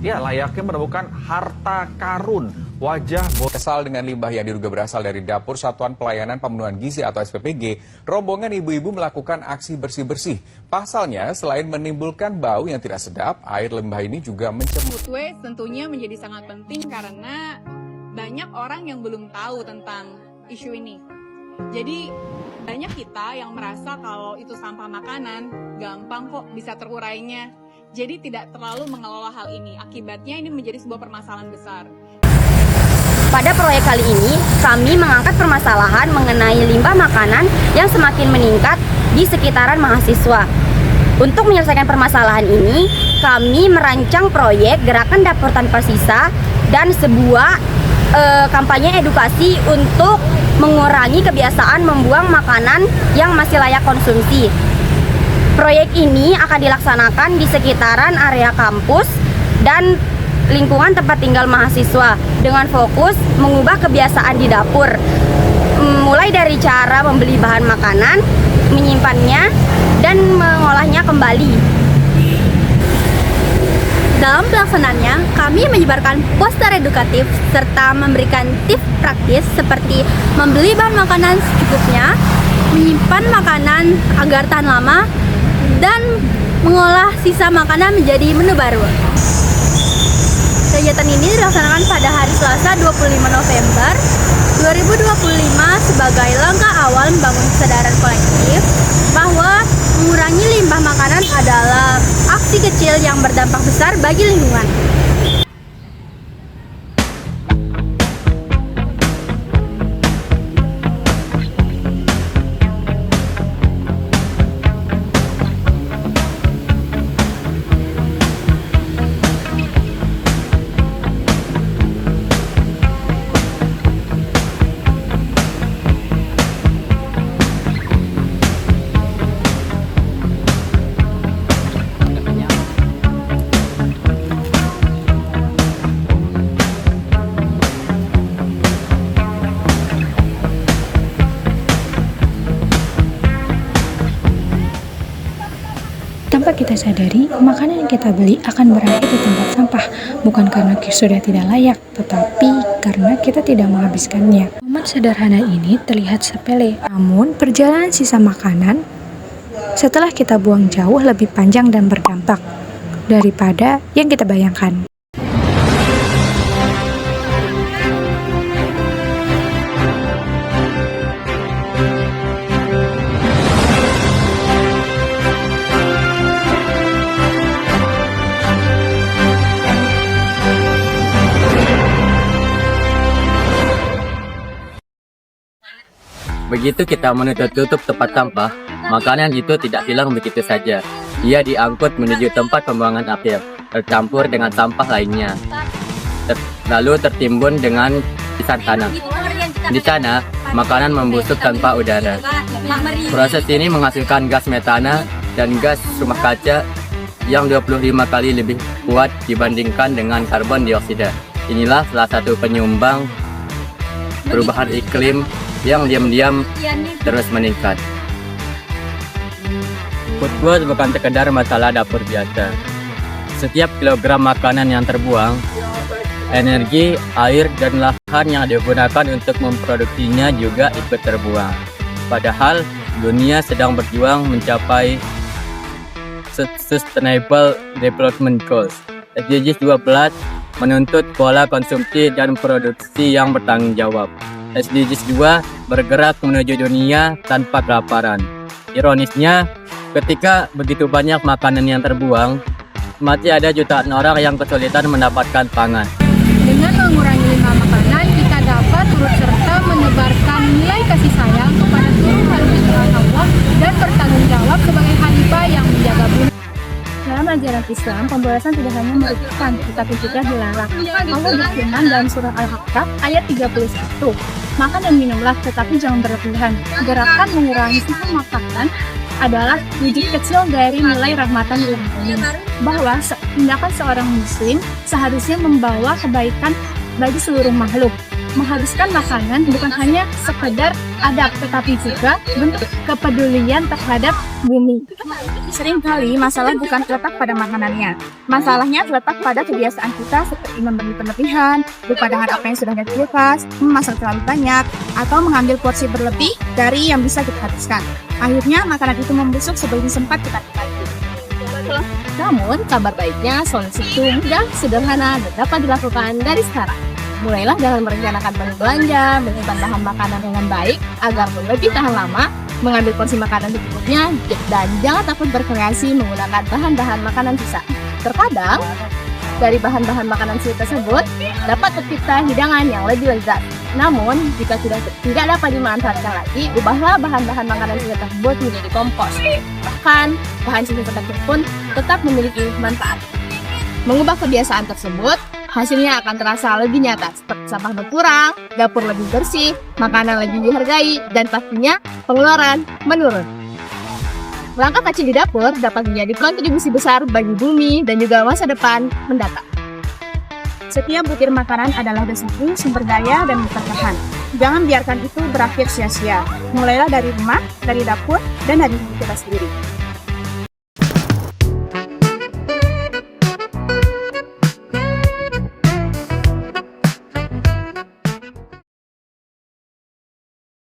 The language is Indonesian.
Ya, layaknya menemukan harta karun. Wajah Kesal dengan limbah yang diduga berasal dari dapur Satuan Pelayanan Pemenuhan Gizi atau SPPG, rombongan ibu-ibu melakukan aksi bersih-bersih. Pasalnya, selain menimbulkan bau yang tidak sedap, air limbah ini juga mencemari. Food waste tentunya menjadi sangat penting karena banyak orang yang belum tahu tentang isu ini. Jadi banyak kita yang merasa kalau itu sampah makanan, gampang kok bisa terurainya. Jadi tidak terlalu mengelola hal ini. Akibatnya ini menjadi sebuah permasalahan besar. Pada proyek kali ini, kami mengangkat permasalahan mengenai limbah makanan yang semakin meningkat di sekitaran mahasiswa. Untuk menyelesaikan permasalahan ini, kami merancang proyek Gerakan Dapur Tanpa Sisa dan sebuah kampanye edukasi untuk mengurangi kebiasaan membuang makanan yang masih layak konsumsi. Proyek ini akan dilaksanakan di sekitaran area kampus dan lingkungan tempat tinggal mahasiswa dengan fokus mengubah kebiasaan di dapur, mulai dari cara membeli bahan makanan, menyimpannya, dan mengolahnya kembali. Dalam pelaksanaannya, kami menyebarkan poster edukatif serta memberikan tips praktis seperti membeli bahan makanan secukupnya, menyimpan makanan agar tahan lama, dan mengolah sisa makanan menjadi menu baru. Kegiatan ini dilaksanakan pada hari Selasa 25 November 2025 sebagai langkah awal membangun kesadaran kolektif bahwa mengurangi limbah makanan adalah aksi kecil yang berdampak besar bagi lingkungan. Tanpa kita sadari, makanan yang kita beli akan berakhir di tempat sampah, bukan karena sudah tidak layak, tetapi karena kita tidak menghabiskannya. Momen sederhana ini terlihat sepele, namun perjalanan sisa makanan setelah kita buang jauh lebih panjang dan berdampak daripada yang kita bayangkan. Begitu kita tutup tempat sampah, makanan itu tidak hilang begitu saja. Ia diangkut menuju tempat pembuangan akhir, tercampur dengan sampah lainnya, lalu tertimbun dengan lapisan tanah. Di sana, makanan membusuk tanpa udara. Proses ini menghasilkan gas metana dan gas rumah kaca yang 25 kali lebih kuat dibandingkan dengan karbon dioksida. Inilah salah satu penyumbang perubahan iklim yang diam-diam terus meningkat. Food waste bukan sekedar masalah dapur biasa. Setiap kilogram makanan yang terbuang, energi, air, dan lahan yang digunakan untuk memproduksinya juga ikut terbuang. Padahal dunia sedang berjuang mencapai Sustainable Development Goals. SDGs 12 menuntut pola konsumsi dan produksi yang bertanggung jawab. SDGs 2 bergerak menuju dunia tanpa kelaparan. Ironisnya, ketika begitu banyak makanan yang terbuang, masih ada jutaan orang yang kesulitan mendapatkan pangan. Dengan mengurangi limbah makanan, kita dapat turut serta menebarkan nilai kasih sayang kepada seluruh makhluk ciptaan Allah dan bertanggung jawab sebagai khalifah yang menjaga bumi. Dalam ajaran Islam, pembalasan tidak hanya merugikan, tetapi juga dilarang. Allah berfirman dalam surah Al-Ahqaf ayat 31, makan dan minumlah, tetapi jangan berlebihan. Gerakan mengurangi sisa makanan adalah wujud kecil dari nilai rahmatan lil alamin, bahwa tindakan seorang muslim seharusnya membawa kebaikan bagi seluruh makhluk. Menghabiskan makanan bukan hanya sekedar adab, tetapi juga bentuk kepedulian terhadap bumi. Seringkali masalah bukan terletak pada makanannya. Masalahnya terletak pada kebiasaan kita seperti memberi berlebihan, lupa dengan apa yang sudah ada di kulkas, memasak terlalu banyak, atau mengambil porsi berlebih dari yang bisa kita habiskan. Akhirnya makanan itu membusuk sebelum sempat kita nikmati. Namun, kabar baiknya solusi itu mudah, sederhana, dan dapat dilakukan dari sekarang. Mulailah dengan merencanakan belanja, menyimpan bahan makanan dengan baik agar lebih tahan lama, mengambil porsi makanan secukupnya, dan jangan takut berkreasi menggunakan bahan-bahan makanan sisa. Terkadang, dari bahan-bahan makanan sisa tersebut dapat tercipta hidangan yang lebih lezat. Namun, jika sudah tidak dapat dimanfaatkan lagi, ubahlah bahan-bahan makanan sisa tersebut menjadi kompos. Bahkan, bahan sisa tersebut pun tetap memiliki manfaat. Mengubah kebiasaan tersebut, hasilnya akan terasa lebih nyata, seperti sampah berkurang, dapur lebih bersih, makanan lebih dihargai, dan pastinya pengeluaran menurun. Langkah kecil di dapur dapat menjadi kontribusi besar bagi bumi dan juga masa depan mendatang. Setiap butir makanan adalah rezeki, sumber daya, dan bertahan. Jangan biarkan itu berakhir sia-sia. Mulailah dari rumah, dari dapur, dan dari diri kita sendiri.